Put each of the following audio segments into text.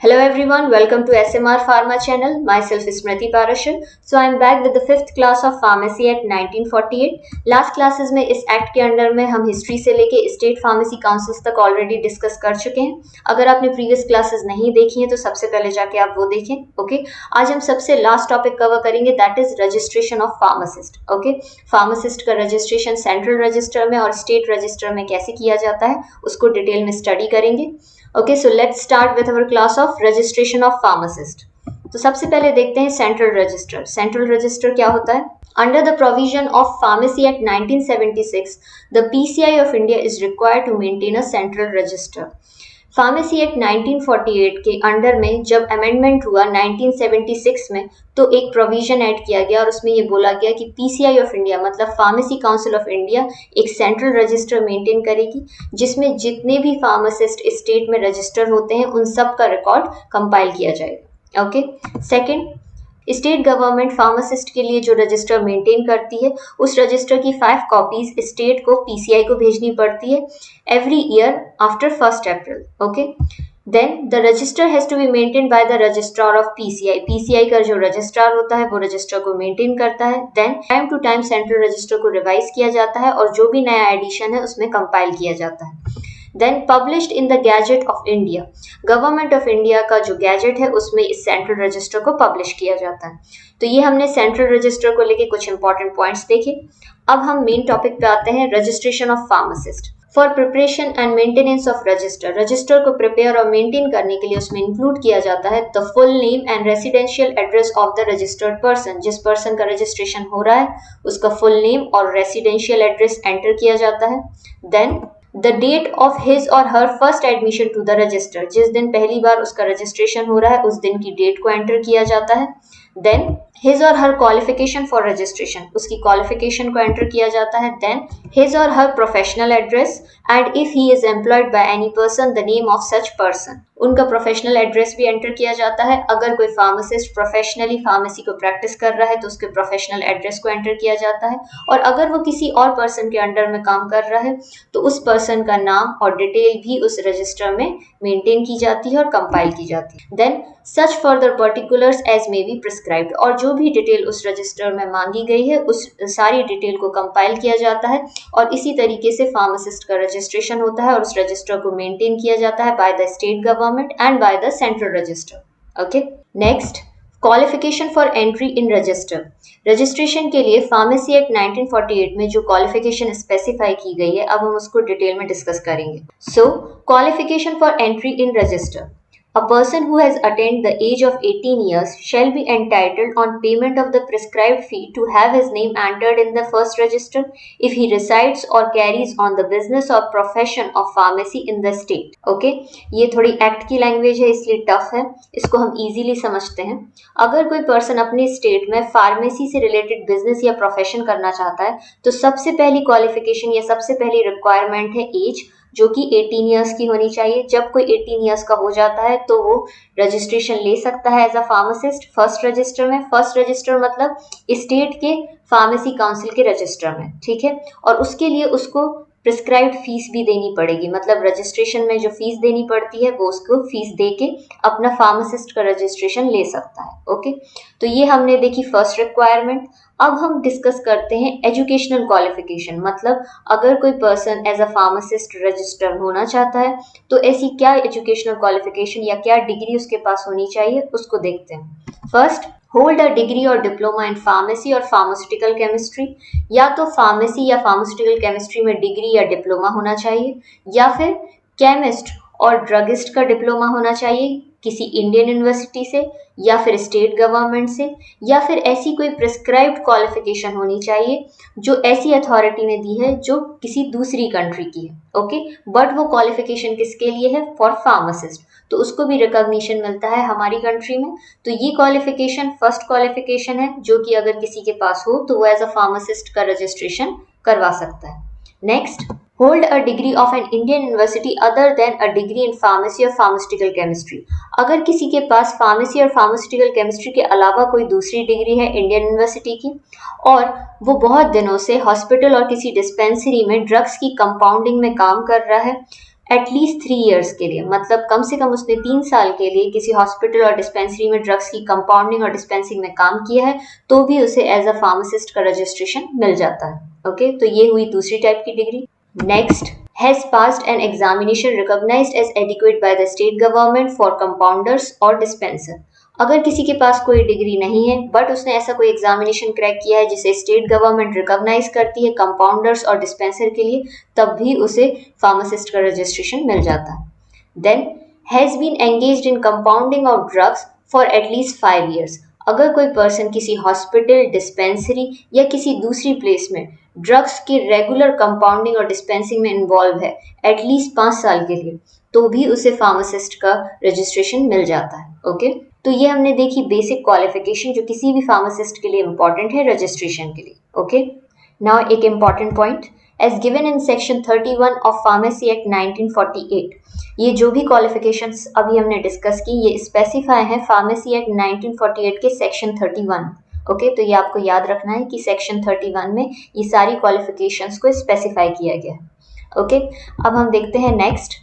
Hello everyone, welcome to SMR Pharma channel. Myself is Smriti Parashar. So I am back with the 5th class of Pharmacy Act 1948. Last classes में इस act के under में हम history से लेके state pharmacy councils तक already discuss कर चुके हैं। अगर आपने प्रीवियस क्लासेस नहीं देखी हैं तो सबसे पहले जाके आप वो देखें। ओके, आज हम सबसे लास्ट टॉपिक कवर करेंगे, that is registration of pharmacist. Okay, pharmacist का रजिस्ट्रेशन सेंट्रल रजिस्टर में और स्टेट रजिस्टर में कैसे किया जाता है उसको डिटेल में स्टडी करेंगे। Okay, so let's start with our class of registration of pharmacist. तो सबसे पहले देखते हैं सेंट्रल रजिस्टर। सेंट्रल रजिस्टर क्या होता है? Under the provision of pharmacy act 1976, the PCI of India is required to maintain a central register. Pharmacy act 1948 के under में जब अमेंडमेंट हुआ 1976 में, तो एक प्रोविजन ऐड किया गया और उसमें ये बोला गया कि पीसीआई ऑफ इंडिया मतलब फार्मेसी काउंसिल ऑफ इंडिया एक सेंट्रल रजिस्टर मेंटेन करेगी जिसमें जितने भी फार्मासिस्ट स्टेट में रजिस्टर होते हैं उन सब का रिकॉर्ड कंपाइल किया जाएगा। Okay, second, state government pharmacist के लिए जो रजिस्टर मेंटेन करती है उस रजिस्टर की 5 कॉपीज स्टेट को पीसीआई को भेजनी पड़ती है every year after 1 April. Okay, then the register has to be maintain by the registrar of PCI. PCI का जो रजिस्ट्रार होता है वो रजिस्टर को मेंटेन करता है। Then time to time central register को रिवाइज किया जाता है और जो भी नया एडिशन है उसमें कंपाइल किया जाता है। Then published in the gazette of India, government of India का जो गैजेट है उसमें इस सेंट्रल रजिस्टर को पब्लिश किया जाता है। तो ये हमने सेंट्रल रजिस्टर को लेके कुछ इंपॉर्टेंट पॉइंट्स देखे। अब हम मेन टॉपिक पे आते हैं, registration of pharmacist. For preparation and maintenance of register, register को प्रिपेयर और मेंटेन करने के लिए उसमें इंक्लूड किया जाता है the full name and residential address of the registered person. जिस पर्सन का रजिस्ट्रेशन हो रहा है उसका फुल नेम और रेसिडेंशियल एड्रेस एंटर किया जाता है। Then the date of his और her first admission to the register, जिस दिन पहली बार उसका रजिस्ट्रेशन हो रहा है उस दिन की डेट को एंटर किया जाता है। देन हिज और हर क्वालिफिकेशन फॉर रजिस्ट्रेशन, उसकी क्वालिफिकेशन को एंटर किया जाता है। देन हिज और her professional address and if he is employed by any person the name of such person, उनका प्रोफेशनल एड्रेस भी एंटर किया जाता है। अगर कोई फार्मासिस्ट प्रोफेशनली फार्मेसी को प्रैक्टिस कर रहा है तो उसके प्रोफेशनल एड्रेस को एंटर किया जाता है, और अगर वो किसी और पर्सन के अंडर में काम कर रहा है तो उस पर्सन का नाम और डिटेल भी उस रजिस्टर में मेंटेन की जाती है और कंपाइल की जाती है। Then such further particulars as may be prescribed, और जो भी डिटेल उस रजिस्टर में मांगी गई है उस सारी डिटेल को कंपाइल किया जाता है और इसी तरीके से फार्मासिस्ट का रजिस्ट्रेशन होता है और उस रजिस्टर को मेंटेन किया जाता है bye the state government and by the central register. Okay, next, qualification for entry in register. Registration के लिए फार्मेसी एक्ट 1948 में जो क्वालिफिकेशन स्पेसिफाई की गई है अब हम उसको डिटेल में डिस्कस करेंगे। So qualification for entry in register, a person who has attained the age of 18 years shall be entitled on payment of the prescribed fee to have his name entered in the first register if he resides or carries on the business or profession of pharmacy in the state. Okay, ये थोड़ी act की language है इसलिए tough है, इसको हम easily समझते हैं। अगर कोई पर्सन अपने स्टेट में फार्मेसी से रिलेटेड बिजनेस या प्रोफेशन करना चाहता है तो सबसे पहली क्वालिफिकेशन या सबसे पहली रिक्वायरमेंट है एज, जो कि 18 ईयर्स की होनी चाहिए। जब कोई 18 ईयर्स का हो जाता है तो वो रजिस्ट्रेशन ले सकता है as a pharmacist first register में। फर्स्ट रजिस्टर मतलब स्टेट के फार्मेसी काउंसिल के रजिस्टर में, ठीक है, और उसके लिए उसको प्रिस्क्राइब्ड फीस भी देनी पड़ेगी, मतलब रजिस्ट्रेशन में जो फीस देनी पड़ती है वो उसको फीस दे के अपना फार्मासिस्ट का रजिस्ट्रेशन ले सकता है। ओके, तो ये हमने देखी फर्स्ट रिक्वायरमेंट। अब हम डिस्कस करते हैं एजुकेशनल क्वालिफिकेशन, मतलब अगर कोई person as a pharmacist register होना चाहता है तो ऐसी क्या एजुकेशनल क्वालिफिकेशन या क्या डिग्री उसके पास होनी चाहिए उसको देखते हैं। फर्स्ट, होल्ड अ डिग्री और डिप्लोमा इन फार्मेसी और फार्मास्यूटिकल केमिस्ट्री, या तो फार्मेसी या फार्मास्यूटिकल केमिस्ट्री में डिग्री या डिप्लोमा होना चाहिए, या फिर केमिस्ट और ड्रगिस्ट का डिप्लोमा होना चाहिए किसी इंडियन यूनिवर्सिटी से या फिर स्टेट गवर्नमेंट से, या फिर ऐसी कोई प्रिस्क्राइब्ड क्वालिफिकेशन होनी चाहिए जो ऐसी अथॉरिटी ने दी है जो किसी दूसरी कंट्री की है। ओके, बट वो क्वालिफिकेशन किसके लिए है? फॉर फार्मासिस्ट, तो उसको भी रिकॉग्निशन मिलता है हमारी कंट्री में। तो ये क्वालिफिकेशन फर्स्ट क्वालिफिकेशन है जो कि अगर किसी के पास हो तो वो एज अ फार्मासिस्ट का रजिस्ट्रेशन करवा सकता है। Next, hold a degree of an Indian university other than a degree in pharmacy और फार्मास्यूटिकल केमिस्ट्री, अगर किसी के पास फार्मेसी और फार्मास्यूटिकल केमिस्ट्री के अलावा कोई दूसरी डिग्री है इंडियन यूनिवर्सिटी की और वो बहुत दिनों से हॉस्पिटल और किसी डिस्पेंसरी में ड्रग्स की कंपाउंडिंग में काम कर रहा है, एटलीस्ट 3 ईयर्स के लिए, मतलब कम से कम उसने 3 साल के लिए किसी हॉस्पिटल और डिस्पेंसरी में ड्रग्स की कंपाउंडिंग और डिस्पेंसिंग में काम किया है, तो भी उसे एज अ फार्मासिस्ट का रजिस्ट्रेशन मिल जाता है। ओके, तो ये हुई दूसरी टाइप की डिग्री। Next, has passed an examination recognised as adequate by the state government for compounders और डिस्पेंसर। अगर किसी के पास कोई डिग्री नहीं है बट उसने ऐसा कोई एग्जामिनेशन क्रैक किया है जिसे स्टेट गवर्नमेंट रिकॉग्नाइज करती है कंपाउंडर्स और डिस्पेंसर के लिए, तब भी उसे फार्मासिस्ट का रजिस्ट्रेशन मिल जाता है। Then, has been engaged in compounding of drugs for at least 5 years. अगर कोई पर्सन किसी हॉस्पिटल, डिस्पेंसरी या किसी दूसरी प्लेस में ड्रग्स की रेगुलर कंपाउंडिंग और डिस्पेंसिंग में इन्वॉल्व है एटलीस्ट 5 साल के लिए, तो भी उसे फार्मासिस्ट का रजिस्ट्रेशन मिल जाता है। ओके, तो ये हमने देखी बेसिक क्वालिफिकेशन जो किसी भी फार्मासिस्ट के लिए इंपॉर्टेंट है रजिस्ट्रेशन के लिए। ओके, नाउ एक important point, as given in section 31 of pharmacy act 1948, ये जो भी क्वालिफिकेशंस अभी हमने डिस्कस की ये स्पेसिफाई हैं फार्मेसी एक्ट 1948 के सेक्शन 31। ओके, तो ये आपको याद रखना है कि सेक्शन 31 में ये सारी क्वालिफिकेशंस को स्पेसिफाई किया गया है। ओके, अब हम देखते हैं next,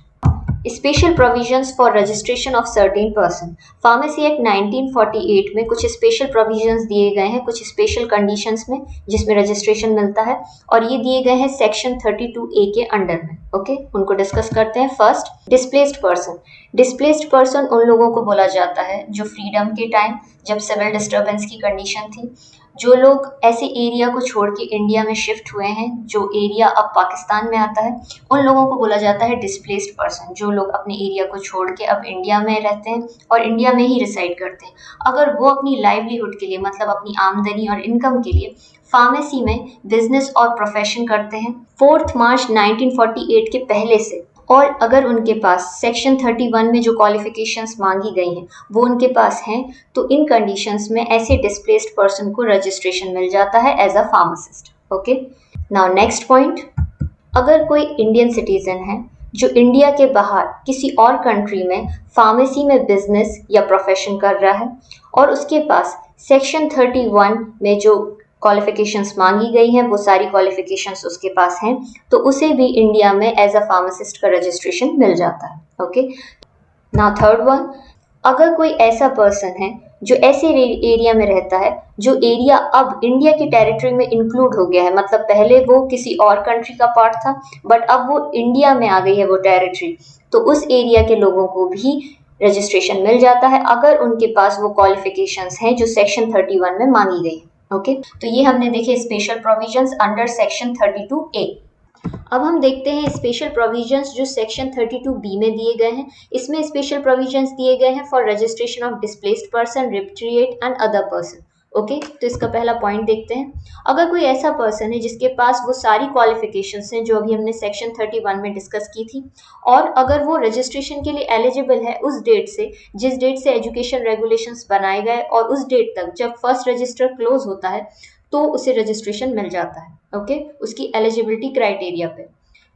special provisions for registration of certain person. Pharmacy act 1948 में कुछ स्पेशल प्रोविजंस दिए गए हैं कुछ स्पेशल कंडीशंस में जिसमें रजिस्ट्रेशन मिलता है, और ये दिए गए हैं सेक्शन 32A के अंडर में। ओके, उनको डिस्कस करते हैं। First, displaced person. Displaced person उन लोगों को बोला जाता है जो फ्रीडम के टाइम जब सिविल डिस्टर्बेंस की कंडीशन थी, जो लोग ऐसे एरिया को छोड़ के इंडिया में शिफ्ट हुए हैं जो एरिया अब पाकिस्तान में आता है, उन लोगों को बोला जाता है डिस्प्लेस्ड पर्सन। जो लोग अपने एरिया को छोड़ के अब इंडिया में रहते हैं और इंडिया में ही रिसाइड करते हैं, अगर वो अपनी लाइवलीहुड के लिए मतलब अपनी आमदनी और इनकम के लिए फार्मेसी में बिजनेस और प्रोफेशन करते हैं 4 मार्च 1948 के पहले से, और अगर उनके पास सेक्शन 31 में जो क्वालिफिकेशंस मांगी गई हैं वो उनके पास हैं, तो इन कंडीशंस में ऐसे डिस्प्लेस्ड पर्सन को रजिस्ट्रेशन मिल जाता है as a pharmacist. Okay, now next point, अगर कोई इंडियन सिटीजन है जो इंडिया के बाहर किसी और कंट्री में फार्मेसी में बिजनेस या प्रोफेशन कर रहा है और उसके पास सेक्शन 31 में जो क्वालिफिकेशंस मांगी गई हैं वो सारी क्वालिफिकेशंस उसके पास हैं, तो उसे भी इंडिया में एज अ फार्मासिस्ट का रजिस्ट्रेशन मिल जाता है। ओके, नाउ थर्ड वन, अगर कोई ऐसा पर्सन है जो ऐसे एरिया में रहता है जो एरिया अब इंडिया की टेरिटरी में इंक्लूड हो गया है, मतलब पहले वो किसी और कंट्री का पार्ट था बट अब वो इंडिया में आ गई है वो टेरिटरी, तो उस एरिया के लोगों को भी रजिस्ट्रेशन मिल जाता है अगर उनके पास वो क्वालिफिकेशंस हैं जो सेक्शन 31 में मांगी गई है। ओके, तो ये हमने देखे special provisions under section 32A। अब हम देखते हैं स्पेशल प्रोविजंस जो सेक्शन 32B में दिए गए हैं। इसमें स्पेशल प्रोविजंस दिए गए हैं for registration of displaced person, repatriate and other person. Okay, तो इसका पहला पॉइंट देखते हैं, अगर कोई ऐसा पर्सन है जिसके पास वो सारी क्वालिफिकेशंस हैं जो अभी हमने सेक्शन 31 में डिस्कस की थी, और अगर वो रजिस्ट्रेशन के लिए एलिजिबल है उस डेट से जिस डेट से एजुकेशन रेगुलेशंस बनाए गए और उस डेट तक जब फर्स्ट रजिस्टर क्लोज होता है, तो उसे रजिस्ट्रेशन मिल जाता है। ओके, उसकी एलिजिबिलिटी क्राइटेरिया पे।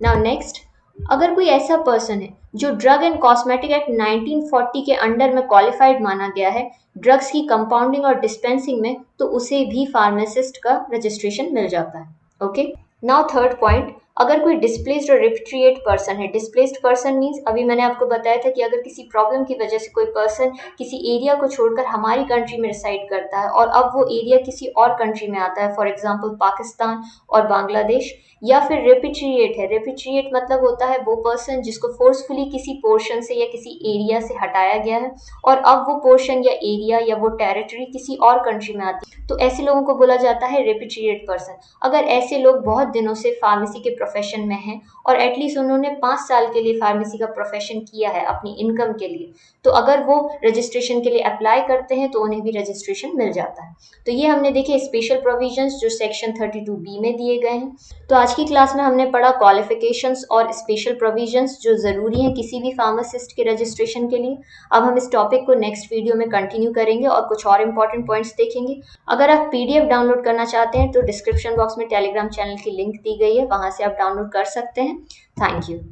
नाउ नेक्स्ट, अगर कोई ऐसा पर्सन है जो ड्रग एंड कॉस्मेटिक एक्ट 1940 के अंडर में क्वालिफाइड माना गया है ड्रग्स की कंपाउंडिंग और डिस्पेंसिंग में, तो उसे भी फार्मासिस्ट का रजिस्ट्रेशन मिल जाता है। ओके, नाउ थर्ड पॉइंट, अगर कोई डिस्प्लेस्ड और रिपेट्रिएट पर्सन है, डिस्प्लेस्ड पर्सन मीन्स अभी मैंने आपको बताया था कि अगर किसी प्रॉब्लम की वजह से कोई पर्सन किसी एरिया को छोड़कर हमारी कंट्री में रिसाइड करता है और अब वो एरिया किसी और कंट्री में आता है, फॉर एग्जांपल पाकिस्तान और बांग्लादेश, या फिर रेपेट्रिएट है। रेपेट्रिएट मतलब होता है वो पर्सन जिसको फोर्सफुली किसी पोर्शन से या किसी एरिया से हटाया गया है और अब वो पोर्शन या एरिया या वो टेरिटरी किसी और कंट्री में आती है, तो ऐसे लोगों को बोला जाता है रेपेट्रिएट पर्सन। अगर ऐसे लोग बहुत दिनों से फार्मेसी के प्रोफेशन में हैं और एटलीस्ट उन्होंने 5 साल के लिए फार्मेसी का प्रोफेशन किया है अपनी इनकम के लिए, तो अगर वो रजिस्ट्रेशन के लिए अप्लाई करते हैं तो उन्हें भी रजिस्ट्रेशन मिल जाता है। तो ये हमने देखे स्पेशल प्रोविजंस जो सेक्शन 32B में दिए गए हैं। तो आज की क्लास में हमने पढ़ा क्वालिफिकेशंस और स्पेशल प्रोविजंस जो ज़रूरी हैं किसी भी फार्मासिस्ट के रजिस्ट्रेशन के लिए। अब हम इस टॉपिक को नेक्स्ट वीडियो में कंटिन्यू करेंगे और कुछ और इंपॉर्टेंट पॉइंट्स देखेंगे। अगर आप PDF डाउनलोड करना चाहते हैं तो डिस्क्रिप्शन बॉक्स में टेलीग्राम चैनल की लिंक दी गई है, वहाँ से आप डाउनलोड कर सकते हैं। Thank you.